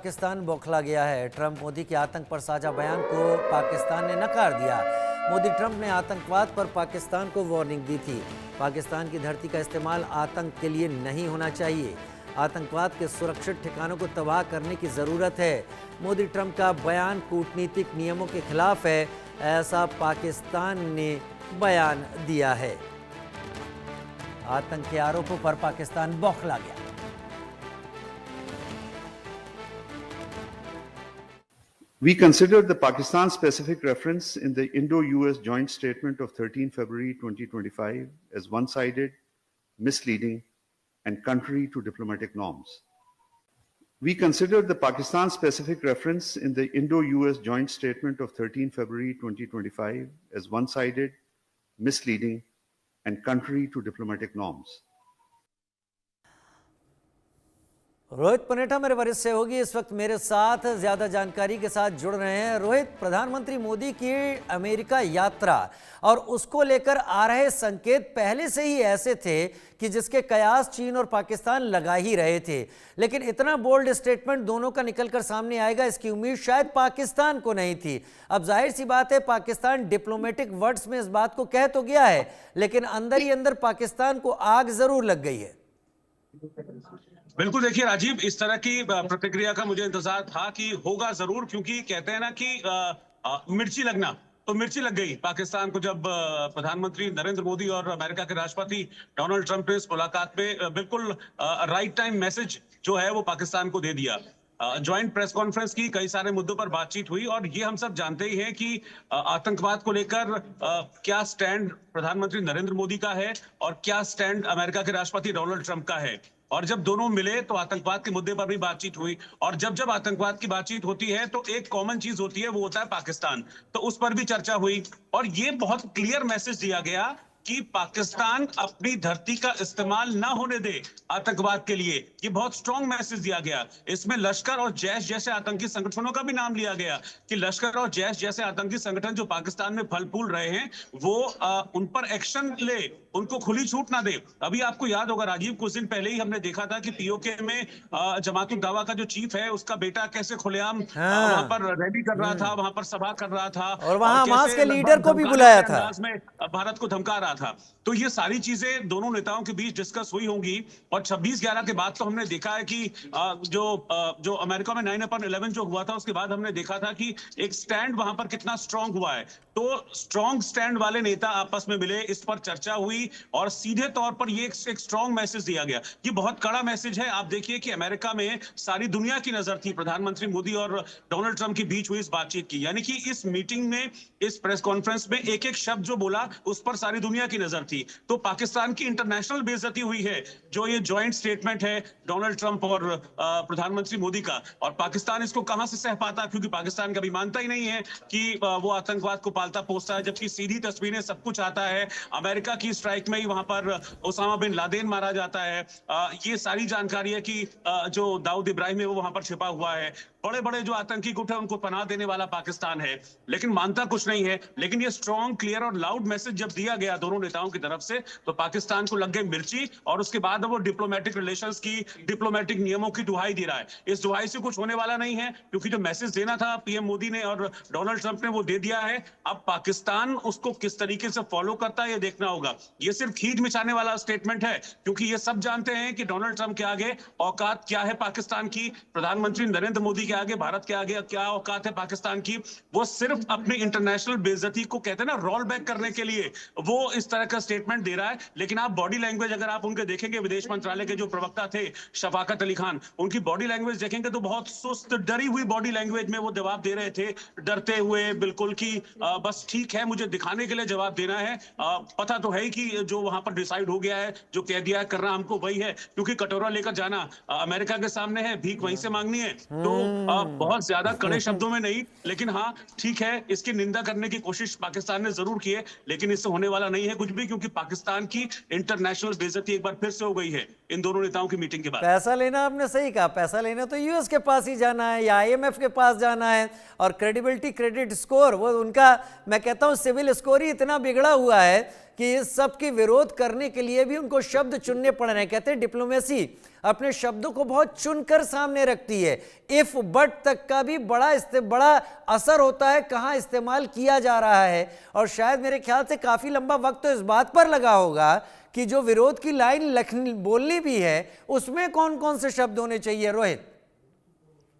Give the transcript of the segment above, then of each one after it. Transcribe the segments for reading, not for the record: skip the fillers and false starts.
पाकिस्तान बौखला गया है। ट्रंप मोदी के आतंक पर साझा बयान को पाकिस्तान ने नकार दिया। मोदी ट्रंप ने आतंकवाद पर पाकिस्तान को वार्निंग दी थी। पाकिस्तान की धरती का इस्तेमाल आतंक के लिए नहीं होना चाहिए। आतंकवाद के सुरक्षित ठिकानों को तबाह करने की ज़रूरत है। मोदी ट्रंप का बयान कूटनीतिक नियमों के खिलाफ है, ऐसा पाकिस्तान ने बयान दिया है। आतंक के आरोपों पर पाकिस्तान बौखला गया। We consider the Pakistan-specific reference in the Indo-US Joint Statement of 13 February 2025 as one-sided, misleading, and contrary to diplomatic norms. We consider the Pakistan-specific reference in the Indo-US Joint Statement of 13 February 2025 as one-sided, misleading, and contrary to diplomatic norms. Rohit पनेठा मेरे वरिष्ठ सहयोगी इस वक्त मेरे साथ ज्यादा जानकारी के साथ जुड़ रहे हैं। रोहित, प्रधानमंत्री मोदी की अमेरिका यात्रा और उसको लेकर आ रहे संकेत पहले से ही ऐसे थे कि जिसके कयास चीन और पाकिस्तान लगा ही रहे थे, लेकिन इतना बोल्ड स्टेटमेंट दोनों का निकलकर सामने आएगा इसकी उम्मीद शायद पाकिस्तान को नहीं थी। अब जाहिर सी बात है, पाकिस्तान डिप्लोमेटिक वर्ड्स में इस बात को कह तो गया है, लेकिन अंदर ही अंदर पाकिस्तान को आग जरूर लग गई है। बिल्कुल, देखिए राजीव, इस तरह की प्रतिक्रिया का मुझे इंतजार था कि होगा जरूर, क्योंकि कहते हैं ना कि मिर्ची लगना, तो मिर्ची लग गई पाकिस्तान को जब प्रधानमंत्री नरेंद्र मोदी और अमेरिका के राष्ट्रपति डोनाल्ड ट्रंप ने इस मुलाकात में बिल्कुल राइट टाइम मैसेज जो है वो पाकिस्तान को दे दिया। ज्वाइंट प्रेस कॉन्फ्रेंस की कई सारे मुद्दों पर बातचीत हुई और ये हम सब जानते ही हैं कि आतंकवाद को लेकर क्या स्टैंड प्रधानमंत्री नरेंद्र मोदी का है और क्या स्टैंड अमेरिका के राष्ट्रपति डोनाल्ड ट्रंप का है। और जब दोनों मिले तो आतंकवाद के मुद्दे पर भी बातचीत हुई, और जब जब आतंकवाद की बातचीत होती है तो एक कॉमन चीज होती है, वो होता है पाकिस्तान, तो उस पर भी चर्चा हुई और ये बहुत क्लियर मैसेज दिया गया कि पाकिस्तान अपनी धरती का इस्तेमाल ना होने दे आतंकवाद के लिए। ये बहुत स्ट्रॉन्ग मैसेज दिया गया। इसमें लश्कर और जैश जैसे आतंकी संगठनों का भी नाम लिया गया कि लश्कर और जैश जैसे आतंकी संगठन जो पाकिस्तान में फल फूल रहे हैं वो उन पर एक्शन ले, उनको खुली छूट ना दे। अभी आपको याद होगा राजीव, कुछ दिन पहले ही हमने देखा था कि पीओके में जमात उद दावा का जो चीफ है उसका बेटा कैसे खुलेआम वहां पर रैली कर रहा था, वहां पर सभा कर रहा था और वहां हमास के लीडर को भी बुलाया था, में भारत को धमका रहा था। तो ये सारी चीजें दोनों नेताओं के बीच डिस्कस हुई होंगी और 26/11 के बाद तो हमने देखा है कि जो अमेरिका में 9/11 जो हुआ था उसके बाद हमने देखा था कि एक स्टैंड वहां पर कितना स्ट्रांग हुआ है। तो स्ट्रांग स्टैंड वाले नेता आपस में मिले, इस पर चर्चा हुई और सीधे तौर पर ये एक स्ट्रांग मैसेज दिया गया। ये बहुत कड़ा मैसेज है। आप देखिए कि अमेरिका में सारी दुनिया की नजर थी प्रधानमंत्री मोदी और डोनाल्ड ट्रंप के बीच हुई इस बातचीत की, यानी कि इस मीटिंग में, इस प्रेस कॉन्फ्रेंस में एक एक शब्द जो बोला उस पर सारी दुनिया की नजर थी। तो पाकिस्तान की इंटरनेशनल बेइज्जती हुई है जो ये जॉइंट स्टेटमेंट है डोनाल्ड ट्रंप और प्रधानमंत्री मोदी का, और पाकिस्तान इसको कहां से सह पाता, क्योंकि पाकिस्तान कभी मानता ही नहीं है कि वो आतंकवाद को पालता पोसता है, जबकि सीधी तस्वीरें सब कुछ आता है। अमेरिका की स्ट्राइक में ही वहां पर ओसामा बिन लादेन मारा जाता है। ये सारी जानकारी है कि जो दाऊद इब्राहिम है वो वहां पर छिपा हुआ है। बड़े बड़े जो आतंकी गुट है उनको पनाह देने वाला पाकिस्तान है, लेकिन मानता कुछ नहीं है। लेकिन ये स्ट्रॉन्ग, क्लियर और लाउड मैसेज जब दिया गया दोनों नेताओं की तरफ से तो पाकिस्तान को लग गई मिर्ची, और उसके बाद वो डिप्लोमेटिक रिलेशंस की, डिप्लोमेटिक नियमों की दुहाई दे रहा है। इस दुहाई से कुछ होने वाला नहीं है, क्योंकि जो मैसेज देना था पीएम मोदी ने और डोनाल्ड ट्रंप ने वो दे दिया है। अब पाकिस्तान उसको किस तरीके से फॉलो करता है ये देखना होगा। ये सिर्फ खींच मिचाने वाला स्टेटमेंट है, क्योंकि ये सब जानते हैं कि डोनाल्ड ट्रंप के आगे औकात क्या है पाकिस्तान की, प्रधानमंत्री नरेंद्र मोदी के आगे, भारत के आगे क्या औकात है पाकिस्तान की। वो सिर्फ अपनी इंटरनेशनल बेइज्जती को, कहते हैं ना, रोल बैक करने के लिए वो इस तरह का स्टेटमेंट दे रहा है। लेकिन आप बॉडी लैंग्वेज अगर आप उनके देखेंगे, विदेश मंत्रालय के जो प्रवक्ता थे शफाकत अली खान, उनकी बॉडी लैंग्वेज देखेंगे तो बहुत सुस्त, डरी हुई बॉडी लैंग्वेज में वो जवाब दे रहे थे, डरते हुए बिल्कुल कि बस ठीक है, मुझे दिखाने के लिए जवाब देना है। पता तो है ही कि जो वहां पर डिसाइड हो गया है, जो कह दिया है, करना हमको वही है, क्योंकि कटोरा लेकर जाना अमेरिका के सामने है, भीख वहीं से मांगनी है। तो बहुत ज्यादा कड़े शब्दों में नहीं, लेकिन हाँ ठीक है, इसकी निंदा करने की कोशिश पाकिस्तान ने जरूर की है, लेकिन इससे होने वाला नहीं है कुछ भी, क्योंकि पाकिस्तान की इंटरनेशनल बेइज्जती एक बार फिर से हो गई है इन दोनों नेताओं की मीटिंग के बाद। पैसा लेना, आपने सही कहा, पैसा लेना तो यूएस के पास ही जाना है या आईएमएफ के पास जाना है, और क्रेडिबिलिटी, क्रेडिट स्कोर, वो उनका, मैं कहता हूं सिविल स्कोर ही इतना बिगड़ा हुआ है कि इस सब के विरोध करने के लिए भी उनको शब्द चुनने पड़ रहे हैं। कहते हैं डिप्लोमेसी अपने शब्दों को बहुत चुनकर सामने रखती है। इफ बट तक का भी बड़ा असर होता है कहां इस्तेमाल किया जा रहा है। और शायद मेरे ख्याल से काफी लंबा वक्त तो इस बात पर लगा होगा कि जो विरोध की लाइन बोलनी भी है उसमें कौन कौन से शब्द होने चाहिए। रोहित,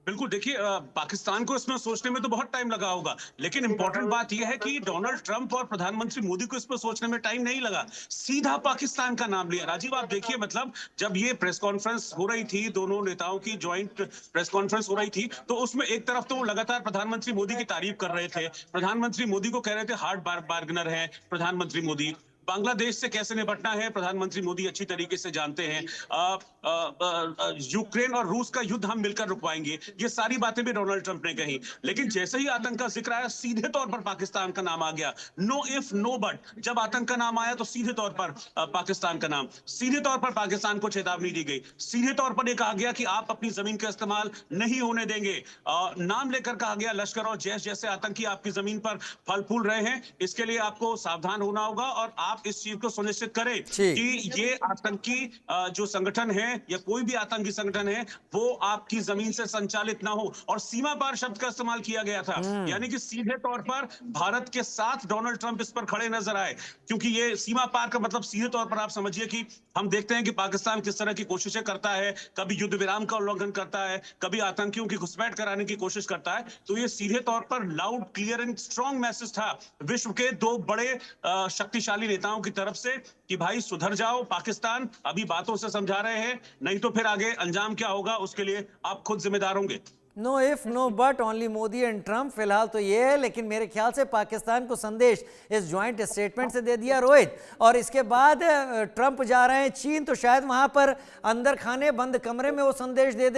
बिल्कुल, देखिए पाकिस्तान को इसमें सोचने में तो बहुत टाइम लगा होगा, लेकिन इंपॉर्टेंट बात यह है कि डोनाल्ड ट्रंप और प्रधानमंत्री मोदी को इस पर सोचने में टाइम नहीं लगा, सीधा पाकिस्तान का नाम लिया। राजीव, आप देखिए, मतलब जब ये प्रेस कॉन्फ्रेंस हो रही थी, दोनों नेताओं की ज्वाइंट प्रेस कॉन्फ्रेंस हो रही थी, तो उसमें एक तरफ तो वो लगातार प्रधानमंत्री मोदी की तारीफ कर रहे थे, प्रधानमंत्री मोदी को कह रहे थे हार्ड बार्गेनर है प्रधानमंत्री मोदी। बांग्लादेश से कैसे निपटना है प्रधानमंत्री मोदी अच्छी तरीके से जानते हैं। यूक्रेन और रूस का युद्ध हम मिलकर रुकवाएंगे, ये सारी बातें भी डोनाल्ड ट्रंप ने कही। लेकिन जैसे ही आतंक का जिक्र आया, सीधे तौर पर पाकिस्तान का नाम आ गया। नो इफ नो बट, जब आतंक का नाम आया तो सीधे तौर पर पाकिस्तान का नाम, सीधे तौर पर पाकिस्तान को चेतावनी दी गई, सीधे तौर पर यह कहा गया कि आप अपनी जमीन का इस्तेमाल नहीं होने देंगे। नाम लेकर कहा गया लश्कर और जैश जैसे आतंकी आपकी जमीन पर फल फूल रहे हैं, इसके लिए आपको सावधान होना होगा और आप इस चीज को सुनिश्चित करें कि ये आतंकी जो संगठन है या कोई भी आतंकी संगठन है वो आपकी जमीन से संचालित ना हो। और सीमा पार शब्द का इस्तेमाल किया गया था, यानी कि सीधे तौर पर भारत के साथ डोनाल्ड ट्रंप इस पर खड़े नजर आए, क्योंकि ये सीमा पार का मतलब सीधे तौर पर आप समझिए कि हम देखते हैं कि पाकिस्तान किस तरह की कोशिशें करता है, कभी युद्ध विराम का उल्लंघन करता है, कभी आतंकियों की घुसपैठ कराने की कोशिश करता है। तो ये सीधे तौर पर loud, clear and strong message था विश्व के दो बड़े शक्तिशाली नेताओं की तरफ से कि भाई सुधर जाओ पाकिस्तान, अभी बातों से समझा रहे हैं, नहीं तो फिर आगे अंजाम क्या होगा उसके लिए आप खुद जिम्मेदार होंगे। No if no but, only Modi and Trump. फिलहाल तो ये है, लेकिन मेरे ख्याल से पाकिस्तान को संदेश इस ज्वाइंट स्टेटमेंट से दे दिया रोहित। और इसके बाद ट्रंप जा रहे हैं चीन, तो शायद वहां पर अंदर खाने बंद कमरे में वो संदेश दे दे